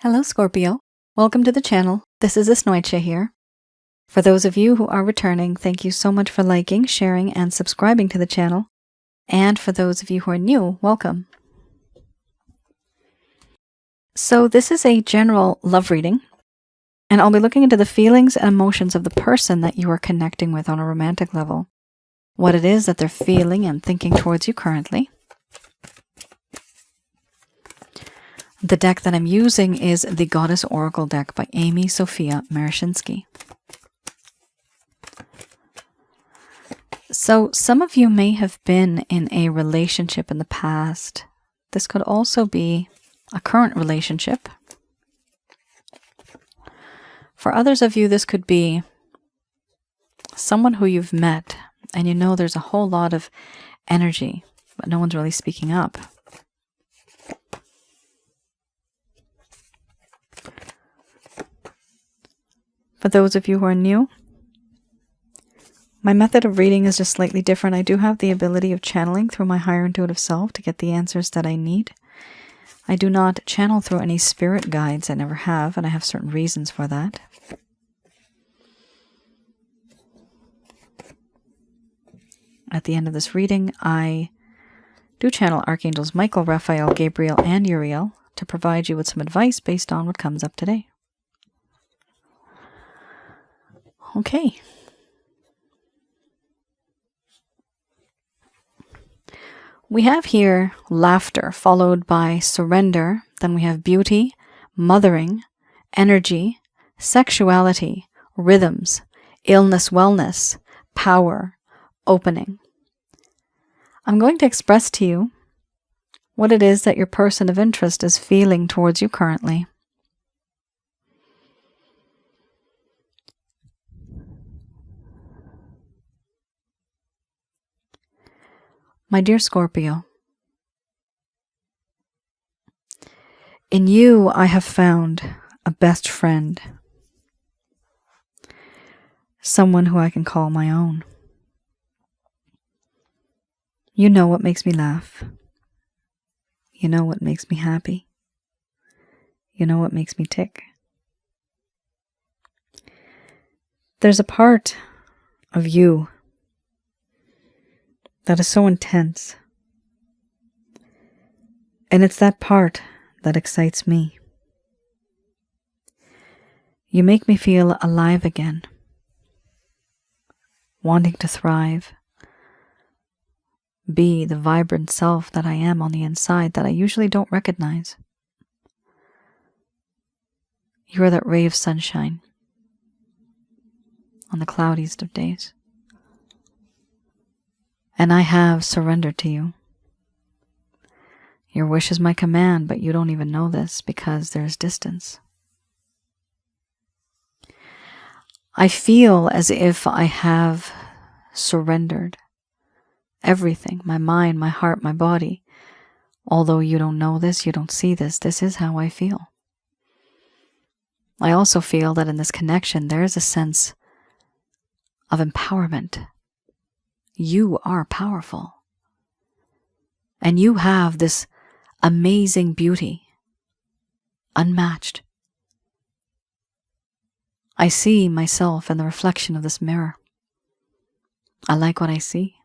Hello, Scorpio. Welcome to the channel. This is Asnointia here. For those of you who are returning, thank you so much for liking, sharing, and subscribing to the channel. And for those of you who are new, welcome. So this is a general love reading, and I'll be looking into the feelings and emotions of the person that you are connecting with on a romantic level, what it is that they're feeling and thinking towards you currently. The deck that I'm using is the Goddess Oracle deck by Amy Sophia Marashinsky. So some of you may have been in a relationship in the past. This could also be a current relationship. For others of you, this could be someone who you've met and you know there's a whole lot of energy, but no one's really speaking up. For those of you who are new, my method of reading is just slightly different. I do have the ability of channeling through my higher intuitive self to get the answers that I need. I do not channel through any spirit guides. I never have, and I have certain reasons for that. At the end of this reading, I do channel Archangels Michael, Raphael, Gabriel, and Uriel to provide you with some advice based on what comes up today. Okay. We have here laughter followed by surrender. Then we have beauty, mothering, energy, sexuality, rhythms, illness, wellness, power, opening. I'm going to express to you what it is that your person of interest is feeling towards you currently. My dear Scorpio, in you I have found a best friend, someone who I can call my own. You know what makes me laugh. You know what makes me happy. You know what makes me tick. There's a part of you that is so intense. And it's that part that excites me. You make me feel alive again, wanting to thrive, be the vibrant self that I am on the inside that I usually don't recognize. You are that ray of sunshine on the cloudiest of days. And I have surrendered to you. Your wish is my command, but you don't even know this because there's distance. I feel as if I have surrendered everything, my mind, my heart, my body. Although you don't know this, you don't see this, this is how I feel. I also feel that in this connection, there is a sense of empowerment. You are powerful. And you have this amazing beauty, unmatched. I see myself in the reflection of this mirror. I like what I see.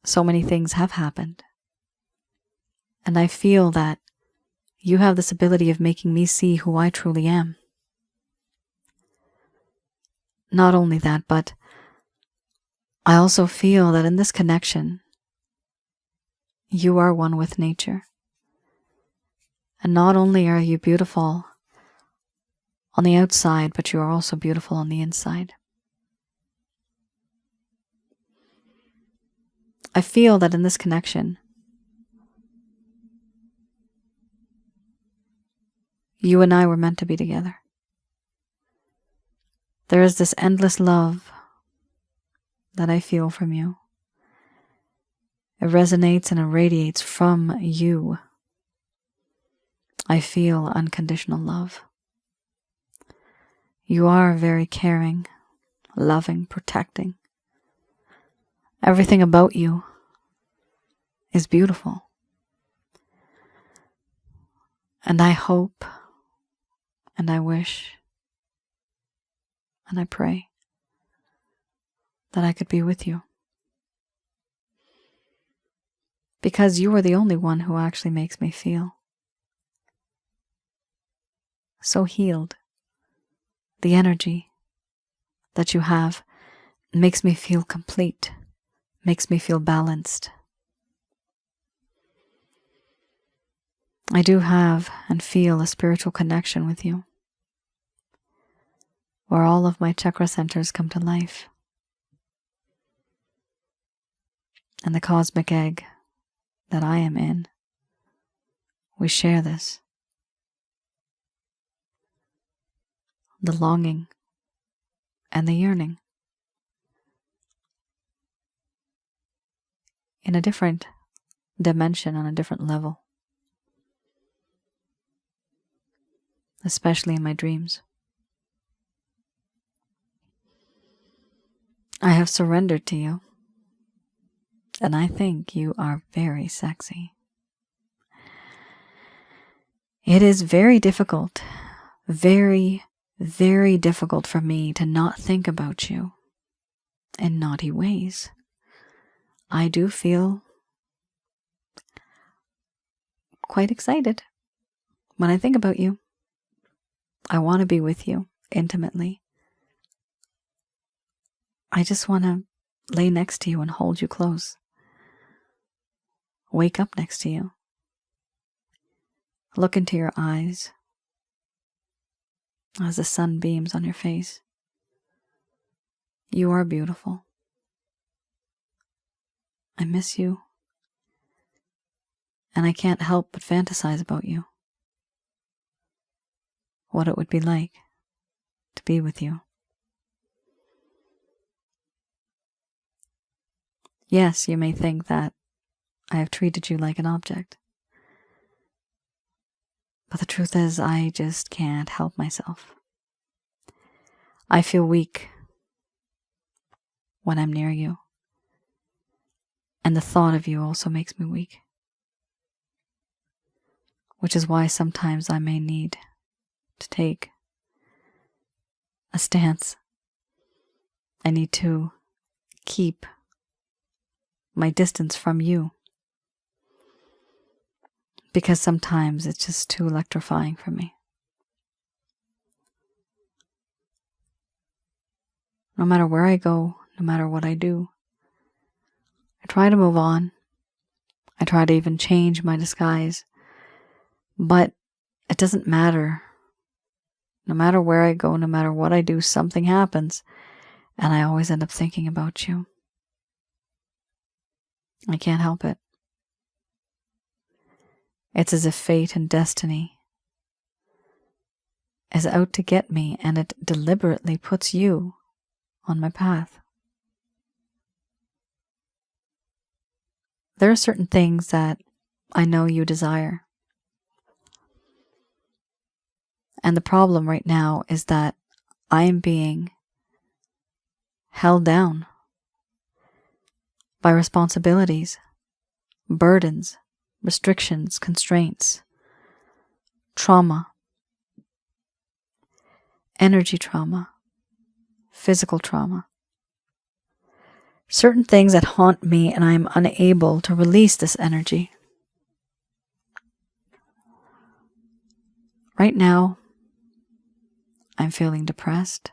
So many things have happened. And I feel that you have this ability of making me see who I truly am. Not only that, but I also feel that in this connection, you are one with nature. And not only are you beautiful on the outside, but you are also beautiful on the inside. I feel that in this connection, you and I were meant to be together. There is this endless love that I feel from you. It resonates and irradiates from you. I feel unconditional love. You are very caring, loving, protecting. Everything about you is beautiful. And I hope, and I wish, and I pray that I could be with you. Because you are the only one who actually makes me feel so healed. The energy that you have makes me feel complete, makes me feel balanced. I do have and feel a spiritual connection with you, where all of my chakra centers come to life. And the cosmic egg that I am in, we share this. The longing and the yearning. In a different dimension, on a different level. Especially in my dreams. I have surrendered to you, and I think you are very sexy. It is very difficult, very, very difficult for me to not think about you in naughty ways. I do feel quite excited when I think about you. I want to be with you intimately. I just want to lay next to you and hold you close. Wake up next to you. Look into your eyes as the sun beams on your face. You are beautiful. I miss you. And I can't help but fantasize about you. What it would be like to be with you. Yes, you may think that I have treated you like an object. But the truth is, I just can't help myself. I feel weak when I'm near you. And the thought of you also makes me weak. Which is why sometimes I may need to take a stance. I need to keep my distance from you. Because sometimes it's just too electrifying for me. No matter where I go, no matter what I do, I try to move on. I try to even change my disguise. But it doesn't matter. No matter where I go, no matter what I do, something happens. And I always end up thinking about you. I can't help it. It's as if fate and destiny is out to get me, and it deliberately puts you on my path. There are certain things that I know you desire. And the problem right now is that I am being held down by responsibilities, burdens, restrictions, constraints, trauma, energy trauma, physical trauma. Certain things that haunt me, and I am unable to release this energy. Right now, I'm feeling depressed.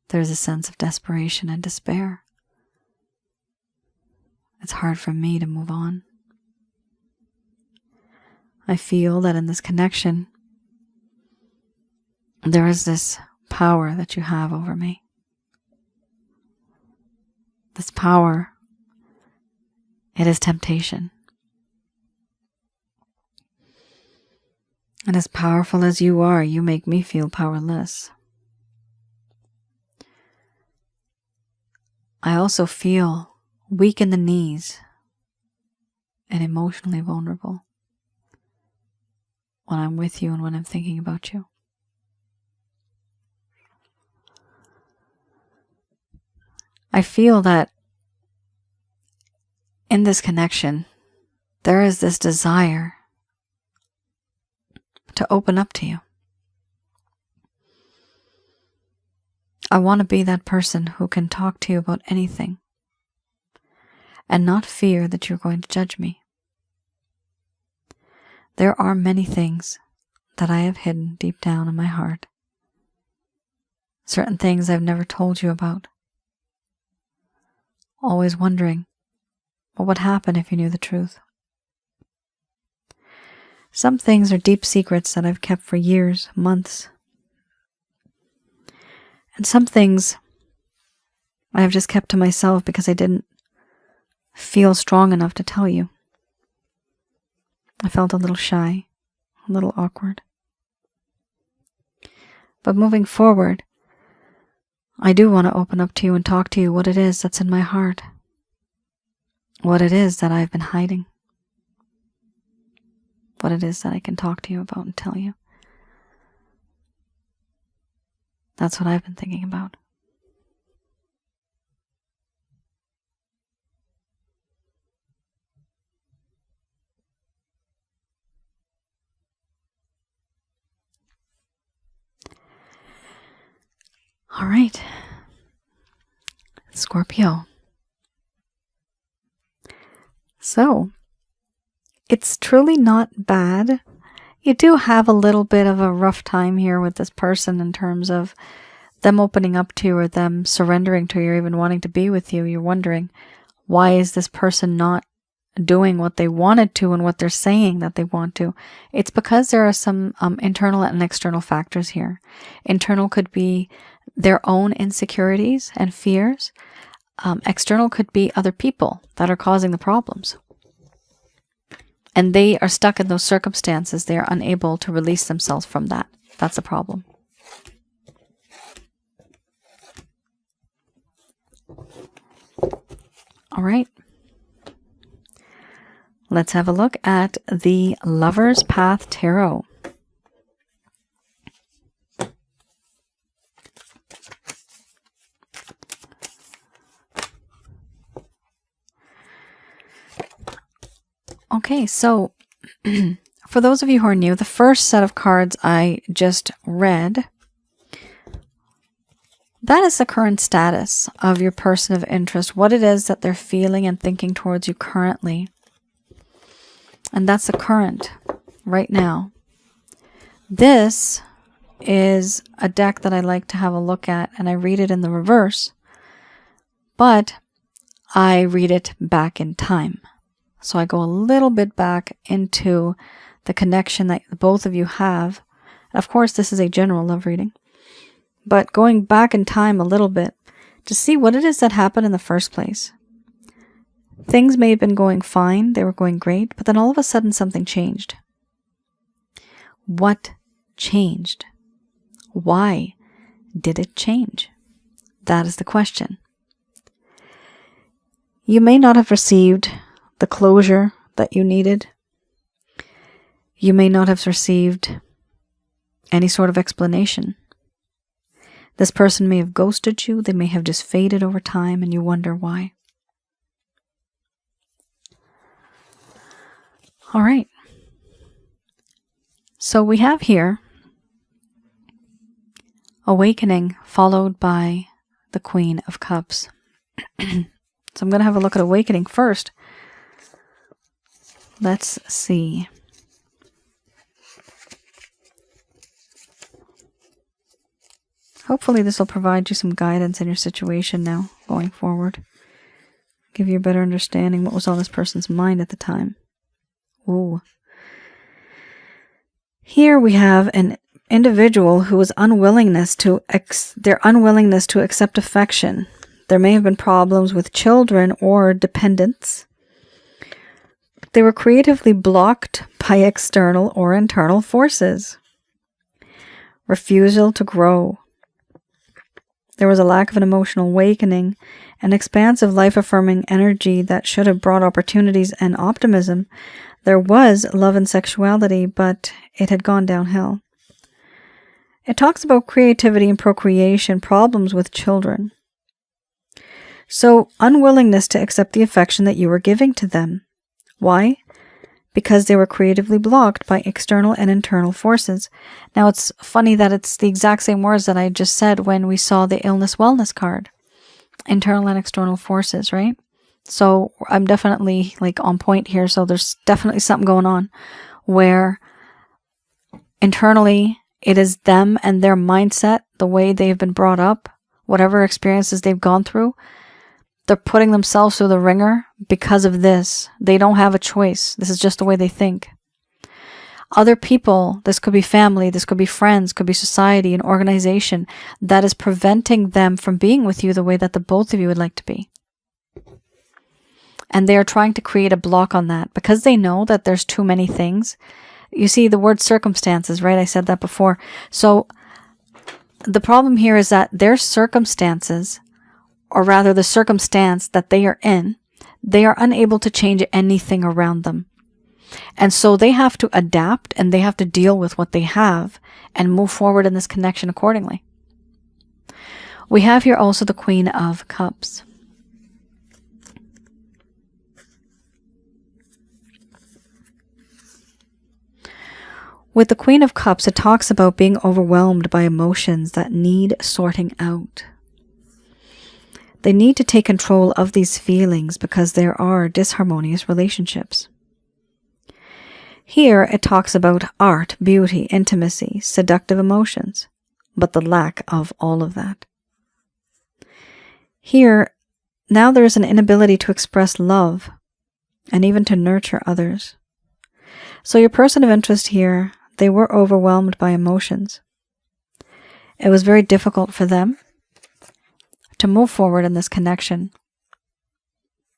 There's a sense of desperation and despair. It's hard for me to move on. I feel that in this connection, there is this power that you have over me. This power, it is temptation. And as powerful as you are, you make me feel powerless. I also feel weak in the knees and emotionally vulnerable when I'm with you and when I'm thinking about you. I feel that in this connection, there is this desire to open up to you. I want to be that person who can talk to you about anything and not fear that you're going to judge me. There are many things that I have hidden deep down in my heart. Certain things I've never told you about. Always wondering what would happen if you knew the truth. Some things are deep secrets that I've kept for years, months. And some things I have just kept to myself because I didn't feel strong enough to tell you. I felt a little shy, a little awkward. But moving forward, I do want to open up to you and talk to you what it is that's in my heart. What it is that I've been hiding. What it is that I can talk to you about and tell you. That's what I've been thinking about. All right, Scorpio. So, it's truly not bad. You do have a little bit of a rough time here with this person in terms of them opening up to you or them surrendering to you or even wanting to be with you. You're wondering, why is this person not doing what they wanted to and what they're saying that they want to? It's because there are some internal and external factors here. Internal could be their own insecurities and fears. External could be other people that are causing the problems. And they are stuck in those circumstances. They are unable to release themselves from that. That's a problem. All right. Let's have a look at the Lover's Path Tarot. Okay, so for those of you who are new, the first set of cards I just read, that is the current status of your person of interest, what it is that they're feeling and thinking towards you currently. And that's the current right now. This is a deck that I like to have a look at, and I read it in the reverse, but I read it back in time. So I go a little bit back into the connection that both of you have. Of course, this is a general love reading, but going back in time a little bit to see what it is that happened in the first place. Things may have been going fine, they were going great, but then all of a sudden something changed. What changed? Why did it change? That is the question. You may not have received the closure that you needed. You may not have received any sort of explanation. This person may have ghosted you. They may have just faded over time and you wonder why. All right. So we have here awakening followed by the Queen of Cups. So I'm going to have a look at awakening first. Let's see. Hopefully this will provide you some guidance in your situation now, going forward. Give you a better understanding what was on this person's mind at the time. Ooh. Here we have an individual who is their unwillingness to accept affection. There may have been problems with children or dependents. They were creatively blocked by external or internal forces. Refusal to grow. There was a lack of an emotional awakening, an expansive life-affirming energy that should have brought opportunities and optimism. There was love and sexuality, but it had gone downhill. It talks about creativity and procreation, problems with children. So, unwillingness to accept the affection that you were giving to them. Why? because they were creatively blocked by external and internal forces. Now, it's funny that it's the exact same words that I just said when we saw the illness wellness card. Internal and external forces, right? So I'm definitely like on point here. So there's definitely something going on where internally it is them and their mindset, the way they've been brought up, whatever experiences they've gone through. They're putting themselves through the ringer because of this. They don't have a choice. This is just the way they think. Other people, this could be family, this could be friends, could be society, an organization that is preventing them from being with you the way that the both of you would like to be. And they are trying to create a block on that because they know that there's too many things. You see the word circumstances, right? I said that before. So the problem here is that their circumstances, or rather the circumstance that they are in, they are unable to change anything around them. And so they have to adapt and they have to deal with what they have and move forward in this connection accordingly. We have here also the Queen of Cups. With the Queen of Cups, it talks about being overwhelmed by emotions that need sorting out. They need to take control of these feelings because there are disharmonious relationships. Here it talks about art, beauty, intimacy, seductive emotions, but the lack of all of that. Here, now there's an inability to express love and even to nurture others. So your person of interest here, they were overwhelmed by emotions. It was very difficult for them to move forward in this connection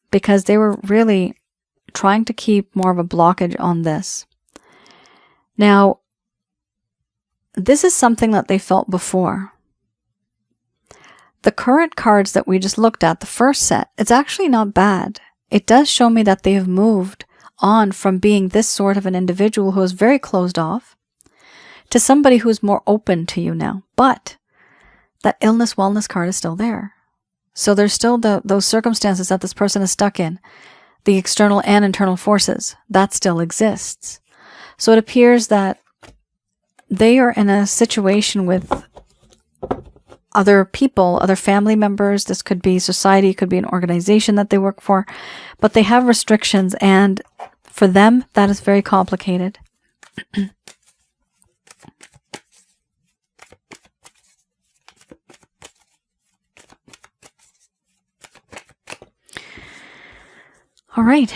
because they were really trying to keep more of a blockage on this. Now, this is something that they felt before. The current cards that we just looked at, the first set, it's actually not bad. It does show me that they have moved on from being this sort of an individual who is very closed off to somebody who's more open to you now. But that illness wellness card is still there. So there's still those circumstances that this person is stuck in, the external and internal forces, that still exists. So it appears that they are in a situation with other people, other family members. This could be society, it could be an organization that they work for, but they have restrictions, and for them, that is very complicated. All right.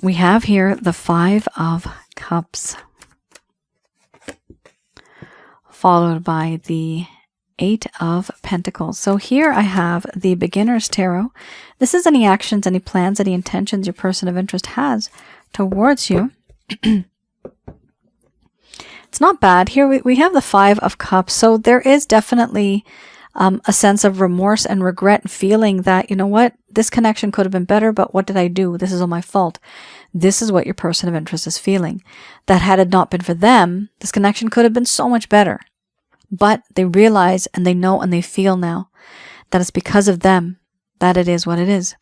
We have here the Five of Cups, followed by the Eight of Pentacles. So here I have the Beginner's Tarot. This is any actions, any plans, any intentions your person of interest has towards you. It's not bad. Here we have the Five of Cups. So there is definitely a sense of remorse and regret, and feeling that, you know what, this connection could have been better, but what did I do? This is all my fault. This is what your person of interest is feeling. That had it not been for them, this connection could have been so much better. But they realize and they know and they feel now that it's because of them that it is what it is.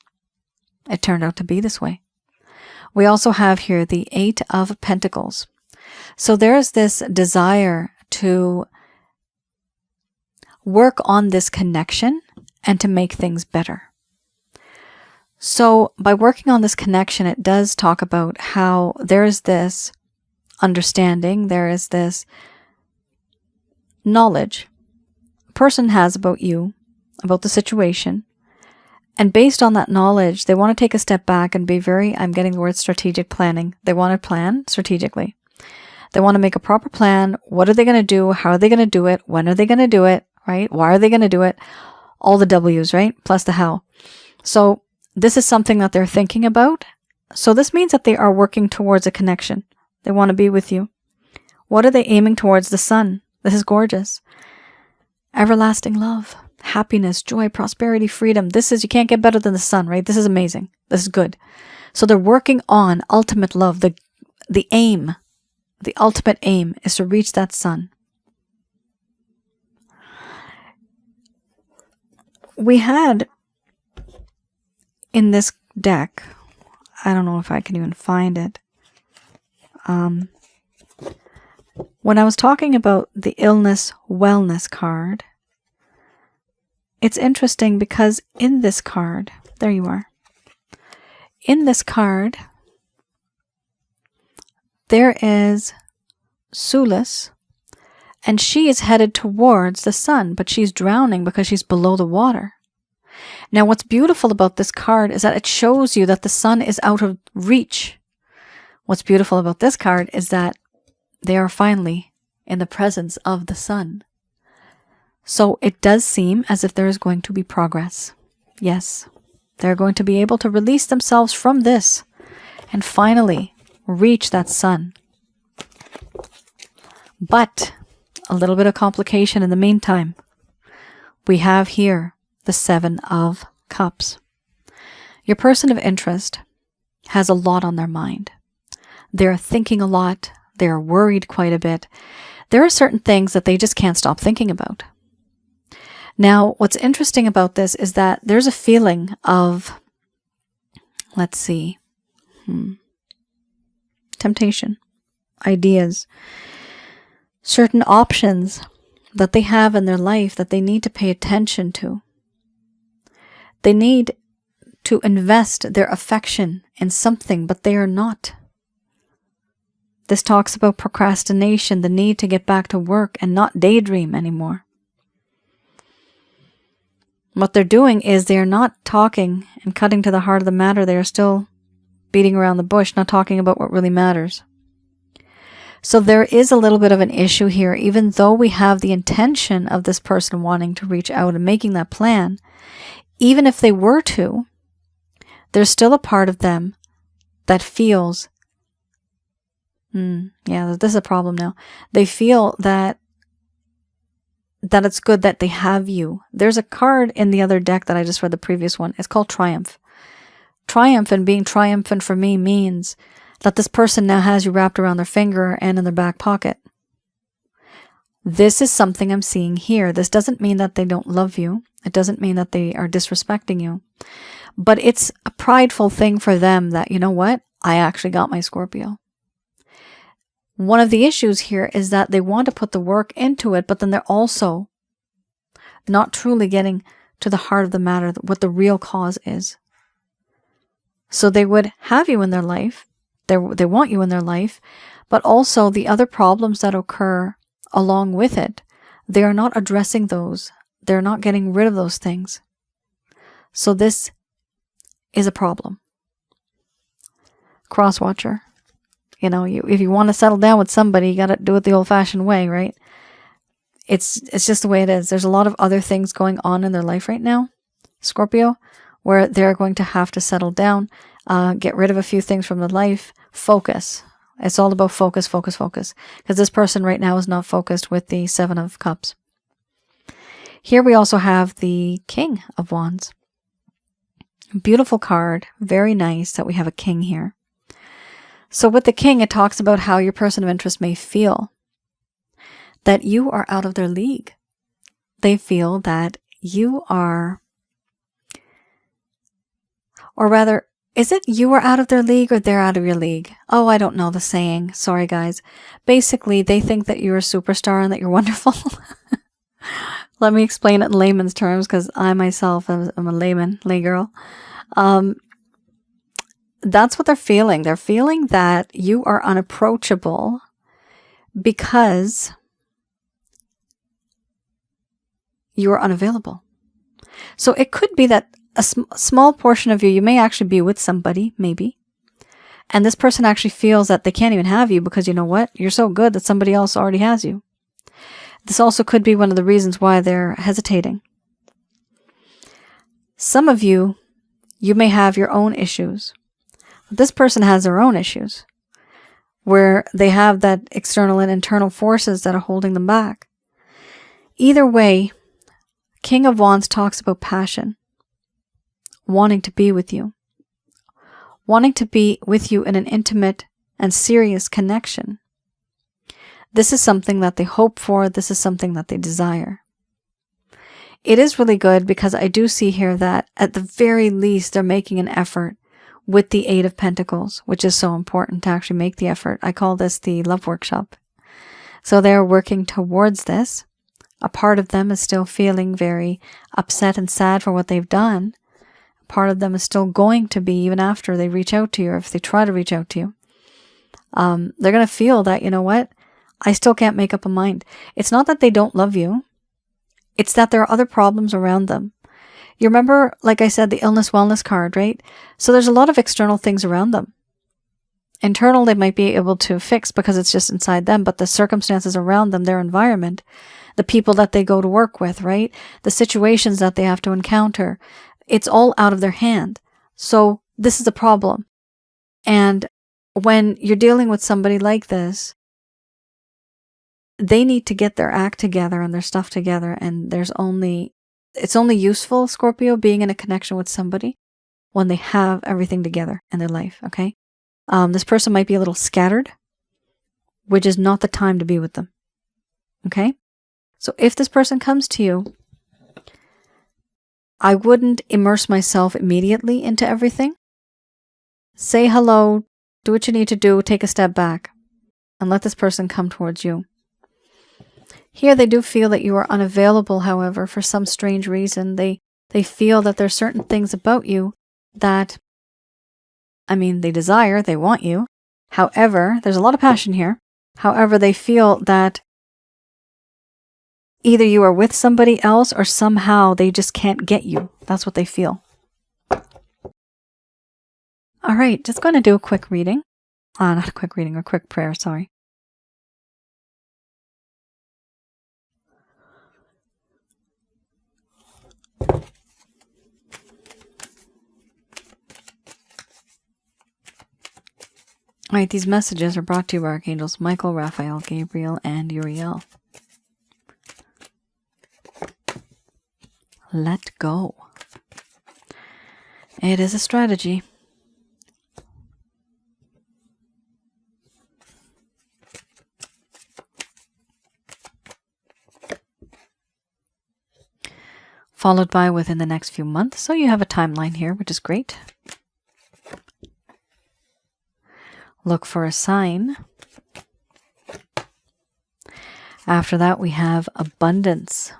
It turned out to be this way. We also have here the Eight of Pentacles. So there's this desire to work on this connection and to make things better. So by working on this connection, it does talk about how there is this understanding, there is this knowledge a person has about you, about the situation. And based on that knowledge, they want to take a step back and be very, I'm getting the word strategic planning. They want to plan strategically. They want to make a proper plan. What are they going to do? How are they going to do it? When are they going to do it? Right? Why are they going to do it? All the W's, right? Plus the how. So this is something that they're thinking about. So this means that they are working towards a connection. They want to be with you. What are they aiming towards? The sun. This is gorgeous. Everlasting love, happiness, joy, prosperity, freedom. This is, you can't get better than the sun, right? This is amazing. This is good. So they're working on ultimate love. The aim, the ultimate aim is to reach that sun. We had in this deck, I don't know if I can even find it. When I was talking about the illness wellness card, it's interesting because in this card, there you are. In this card, there is Sulis, and she is headed towards the sun, but she's drowning because she's below the water. Now, what's beautiful about this card is that it shows you that the sun is out of reach. What's beautiful about this card is that they are finally in the presence of the sun. So it does seem as if there is going to be progress. Yes, they're going to be able to release themselves from this and finally reach that sun. But a little bit of complication in the meantime. We have here the 7 of Cups. Your person of interest has a lot on their mind. They're thinking a lot. They're worried quite a bit. There are certain things that they just can't stop thinking about. Now, what's interesting about this is that there's a feeling of, let's see, temptation, ideas, certain options that they have in their life that they need to pay attention to. They need to invest their affection in something, but they are not. This talks about procrastination, the need to get back to work and not daydream anymore. What they're doing is they are not talking and cutting to the heart of the matter. They are still beating around the bush, not talking about what really matters. So there is a little bit of an issue here, even though we have the intention of this person wanting to reach out and making that plan. Even if they were to, there's still a part of them that feels, yeah, this is a problem now. They feel that it's good that they have you. There's a card in the other deck that I just read, the previous one. It's called Triumph. Triumph, and being triumphant for me means that this person now has you wrapped around their finger and in their back pocket. This is something I'm seeing here. This doesn't mean that they don't love you. It doesn't mean that they are disrespecting you. But it's a prideful thing for them that, you know what? I actually got my Scorpio. One of the issues here is that they want to put the work into it, but then they're also not truly getting to the heart of the matter, what the real cause is. So they would have you in their life. They want you in their life, but also the other problems that occur along with it, they are not addressing those. They're not getting rid of those things. So this is a problem. Cross-watcher. You know, if you want to settle down with somebody, you got to do it the old-fashioned way, right? It's just the way it is. There's a lot of other things going on in their life right now, Scorpio, where they're going to have to settle down, get rid of a few things from their life, focus. It's all about focus, focus, focus. Because this person right now is not focused with the 7 of Cups. Here we also have the King of Wands. Beautiful card, very nice that we have a king here. So with the king, it talks about how your person of interest may feel that you are out of their league. They feel that you are, or rather, is it you are out of their league or they're out of your league? Oh, I don't know the saying. Sorry, guys. Basically, they think that you're a superstar and that you're wonderful. Let me explain it in layman's terms, because I myself am a lay girl. That's what they're feeling. They're feeling that you are unapproachable because you are unavailable. So it could be that a small portion of you may actually be with somebody, maybe. And this person actually feels that they can't even have you because, you know what? You're so good that somebody else already has you. This also could be one of the reasons why they're hesitating. Some of you may have your own issues. This person has their own issues where they have that external and internal forces that are holding them back. Either way, King of Wands talks about passion, wanting to be with you, wanting to be with you in an intimate and serious connection. This is something that they hope for. This is something that they desire. It is really good because I do see here that at the very least they're making an effort with the Eight of Pentacles, which is so important to actually make the effort. I call this the love workshop. So they're working towards this. A part of them is still feeling very upset and sad for what they've done. Part of them is still going to be, even after they reach out to you, or if they try to reach out to you. They're going to feel that, you know what, I still can't make up a mind. It's not that they don't love you. It's that there are other problems around them. You remember, like I said, the illness wellness card, right? So there's a lot of external things around them. Internal, they might be able to fix because it's just inside them, but the circumstances around them, their environment, the people that they go to work with, right? The situations that they have to encounter, it's all out of their hand. So this is a problem. And when you're dealing with somebody like this, they need to get their act together and their stuff together. And it's only useful, Scorpio, being in a connection with somebody when they have everything together in their life, okay? This person might be a little scattered, which is not the time to be with them, okay? So if this person comes to you, I wouldn't immerse myself immediately into everything. Say hello, do what you need to do, take a step back, and let this person come towards you. Here they do feel that you are unavailable, however, for some strange reason. They feel that there's certain things about you that, they desire, they want you. However, there's a lot of passion here. However, they feel that either you are with somebody else or somehow they just can't get you. That's what they feel. All right, just going to do a quick reading. Not a quick reading, a quick prayer, sorry. All right, these messages are brought to you by Archangels Michael, Raphael, Gabriel, and Uriel. Let go. It is a strategy. Followed by within the next few months. So you have a timeline here, which is great. Look for a sign. After that, we have abundance.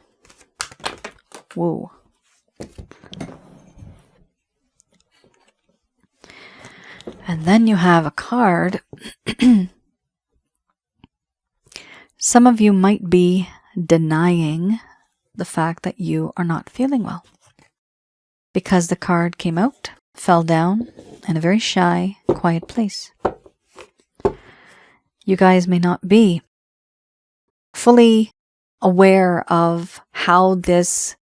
Whoa. And then you have a card. Some of you might be denying the fact that you are not feeling well, because the card came out, fell down in a very shy, quiet place. You guys may not be fully aware of how this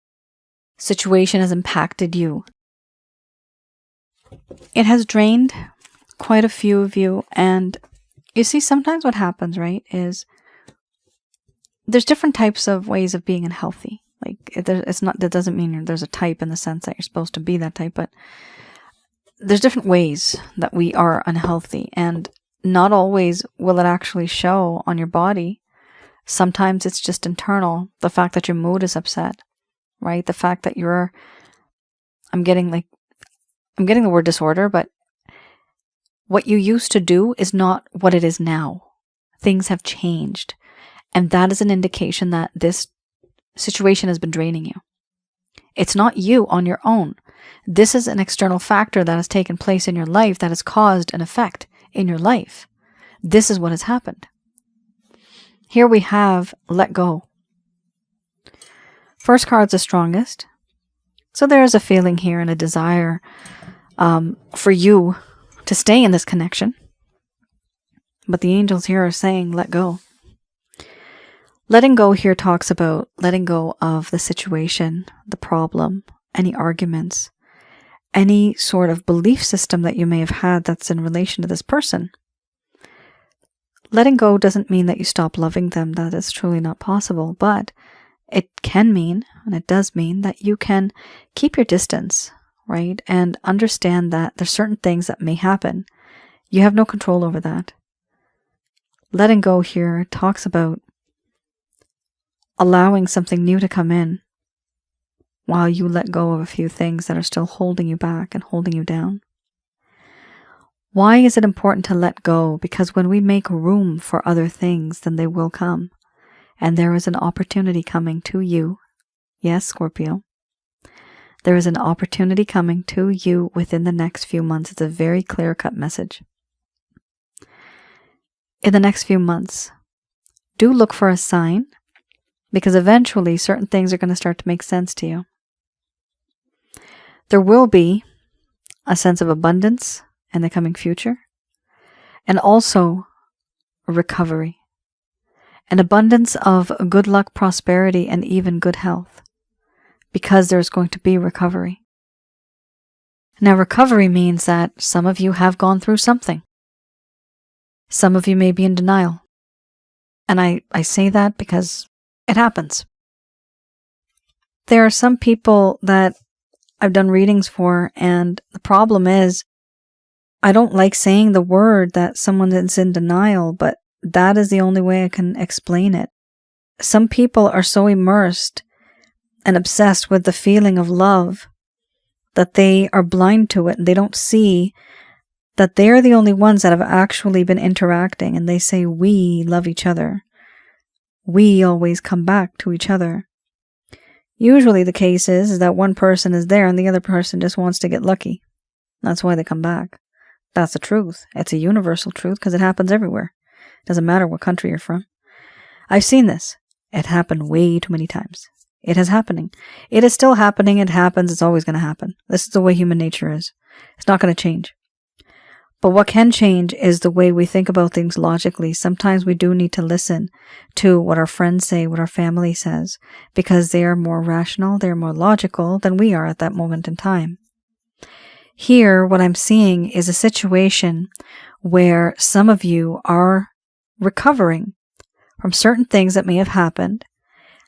situation has impacted you. It has drained quite a few of you, and you see, sometimes what happens, right, is there's different types of ways of being unhealthy. Like, that doesn't mean there's a type in the sense that you're supposed to be that type, but there's different ways that we are unhealthy, and not always will it actually show on your body. Sometimes it's just internal. The fact that your mood is upset, right? The fact that I'm getting the word disorder, but what you used to do is not what it is now. Things have changed. And that is an indication that this situation has been draining you. It's not you on your own. This is an external factor that has taken place in your life that has caused an effect in your life. This is what has happened. Here we have let go. First card's the strongest. So there is a feeling here and a desire for you to stay in this connection. But the angels here are saying let go. Letting go here talks about letting go of the situation, the problem, any arguments, any sort of belief system that you may have had that's in relation to this person. Letting go doesn't mean that you stop loving them. That is truly not possible. But it can mean, and it does mean, that you can keep your distance, right? And understand that there's certain things that may happen. You have no control over that. Letting go here talks about allowing something new to come in while you let go of a few things that are still holding you back and holding you down. Why is it important to let go? Because when we make room for other things, then they will come. And there is an opportunity coming to you. Yes, Scorpio. There is an opportunity coming to you within the next few months. It's a very clear-cut message. In the next few months, do look for a sign, because eventually certain things are going to start to make sense to you. There will be a sense of abundance in the coming future, and also a recovery. An abundance of good luck, prosperity, and even good health, because there's going to be recovery. Now, recovery means that some of you have gone through something. Some of you may be in denial. And I say that because it happens. There are some people that I've done readings for, and the problem is, I don't like saying the word that someone is in denial, but that is the only way I can explain it. Some people are so immersed and obsessed with the feeling of love that they are blind to it, and they don't see that they're the only ones that have actually been interacting, and they say, we love each other. We always come back to each other. Usually the case is that one person is there and the other person just wants to get lucky. That's why they come back. That's the truth. It's a universal truth because it happens everywhere. Doesn't matter what country you're from. I've seen this. It happened way too many times. It is happening. It is still happening. It happens. It's always going to happen. This is the way human nature is. It's not going to change. But what can change is the way we think about things logically. Sometimes we do need to listen to what our friends say, what our family says, because they are more rational, they're more logical than we are at that moment in time. Here, what I'm seeing is a situation where some of you are recovering from certain things that may have happened.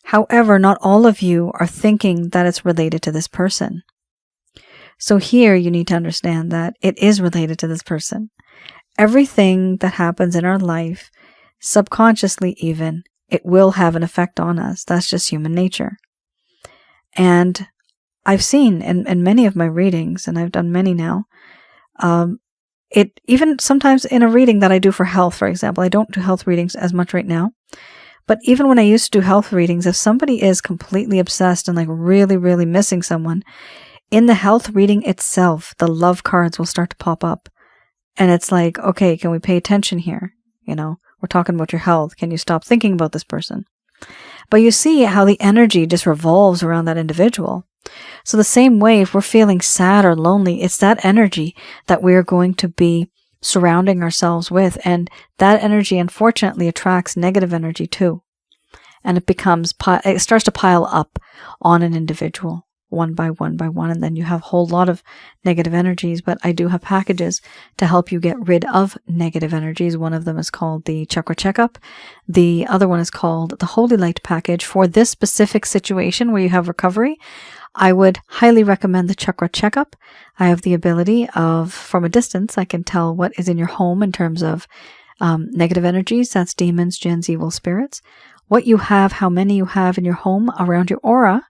However, not all of you are thinking that it's related to this person. So here you need to understand that it is related to this person. Everything that happens in our life, subconsciously even, it will have an effect on us. That's just human nature. And I've seen in many of my readings, and I've done many now, it even sometimes in a reading that I do for health, for example, I don't do health readings as much right now, but even when I used to do health readings, if somebody is completely obsessed and like really, really missing someone, in the health reading itself, the love cards will start to pop up. And it's like, okay, can we pay attention here? You know, we're talking about your health. Can you stop thinking about this person? But you see how the energy just revolves around that individual. So the same way, if we're feeling sad or lonely, it's that energy that we're going to be surrounding ourselves with. And that energy, unfortunately, attracts negative energy too. And it starts to pile up on an individual. One by one by one, and then you have a whole lot of negative energies. But I do have packages to help you get rid of negative energies. One of them is called the Chakra Checkup. The other one is called the Holy Light Package. For this specific situation where you have recovery, I would highly recommend the Chakra Checkup. I have the ability of, from a distance, I can tell what is in your home in terms of negative energies. That's demons, jinns, evil spirits. What you have, how many you have in your home, around your aura,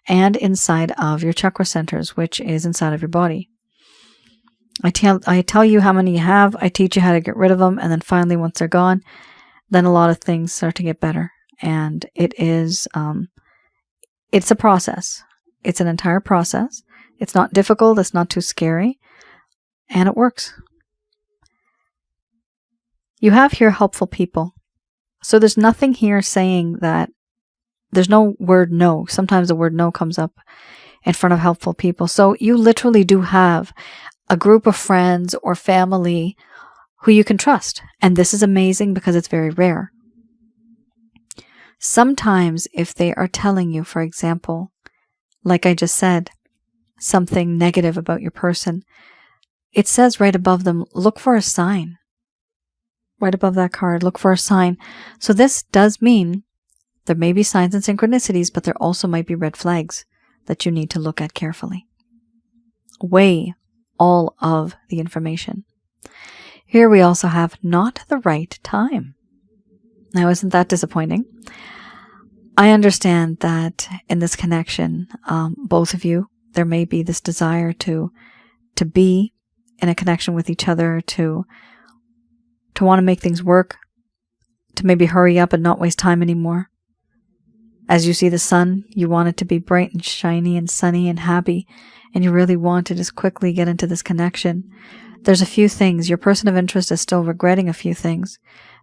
and inside of your chakra centers, which is inside of your body. I tell you how many you have, I teach you how to get rid of them, and then finally once they're gone, then a lot of things start to get better. And it is, it's a process. It's an entire process. It's not difficult, it's not too scary, and it works. You have here helpful people. So there's nothing here saying that there's no word no. Sometimes the word no comes up in front of helpful people. So you literally do have a group of friends or family who you can trust. And this is amazing because it's very rare. Sometimes if they are telling you, for example, like I just said, something negative about your person, it says right above them, look for a sign. Right above that card, look for a sign. So this does mean there may be signs and synchronicities, but there also might be red flags that you need to look at carefully. Weigh all of the information. Here we also have not the right time. Now, isn't that disappointing? I understand that in this connection, both of you, there may be this desire to be in a connection with each other, to want to make things work, to maybe hurry up and not waste time anymore. As you see the sun, you want it to be bright and shiny and sunny and happy, and you really want to just quickly get into this connection. There's a few things. Your person of interest is still regretting a few things.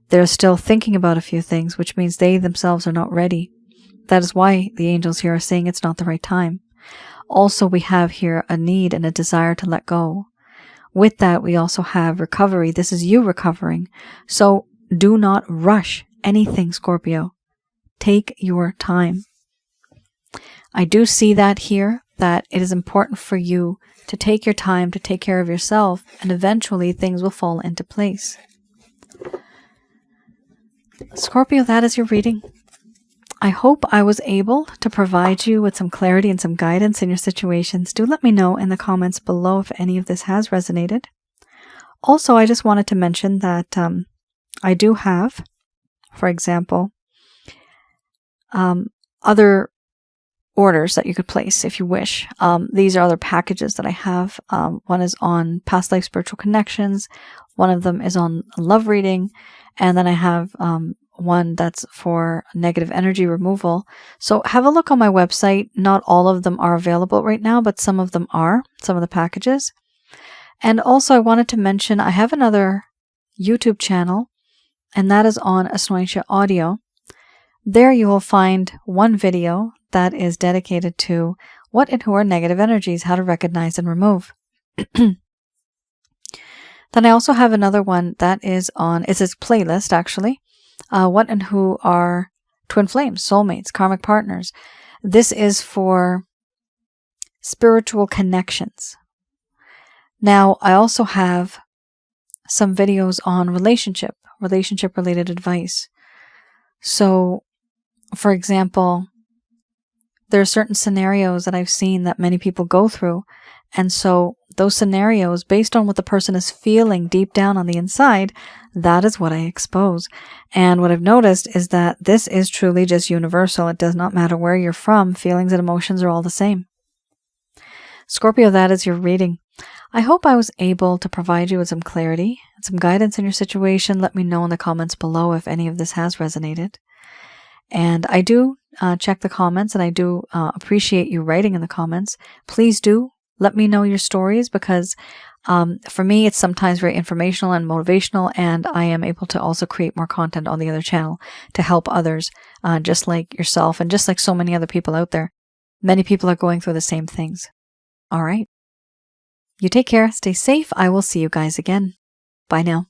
They're still thinking about a few things, which means they themselves are not ready. That is why the angels here are saying it's not the right time. Also, we have here a need and a desire to let go. With that, we also have recovery. This is you recovering. So do not rush anything, Scorpio. Take your time. I do see that here, that it is important for you to take your time to take care of yourself, and eventually things will fall into place. Scorpio, that is your reading. I hope I was able to provide you with some clarity and some guidance in your situations. Do let me know in the comments below if any of this has resonated. Also, I just wanted to mention that I do have, for example, other orders that you could place if you wish. These are other packages that I have. One is on past life spiritual connections. One of them is on love reading. And then I have one that's for negative energy removal. So have a look on my website. Not all of them are available right now, but some of them are, some of the packages. And also I wanted to mention I have another YouTube channel, and that is on Asnointia Audio. There you will find one video that is dedicated to what and who are negative energies, how to recognize and remove. Then I also have another one that is on, it's a playlist actually, what and who are twin flames, soulmates, karmic partners. This is for spiritual connections. Now, I also have some videos on relationship related advice. So, for example, there are certain scenarios that I've seen that many people go through. And so those scenarios, based on what the person is feeling deep down on the inside, that is what I expose. And what I've noticed is that this is truly just universal. It does not matter where you're from. Feelings and emotions are all the same. Scorpio, that is your reading. I hope I was able to provide you with some clarity and some guidance in your situation. Let me know in the comments below if any of this has resonated. And I do check the comments, and I do appreciate you writing in the comments. Please do let me know your stories, because for me, it's sometimes very informational and motivational, and I am able to also create more content on the other channel to help others, just like yourself and just like so many other people out there. Many people are going through the same things. All right. You take care. Stay safe. I will see you guys again. Bye now.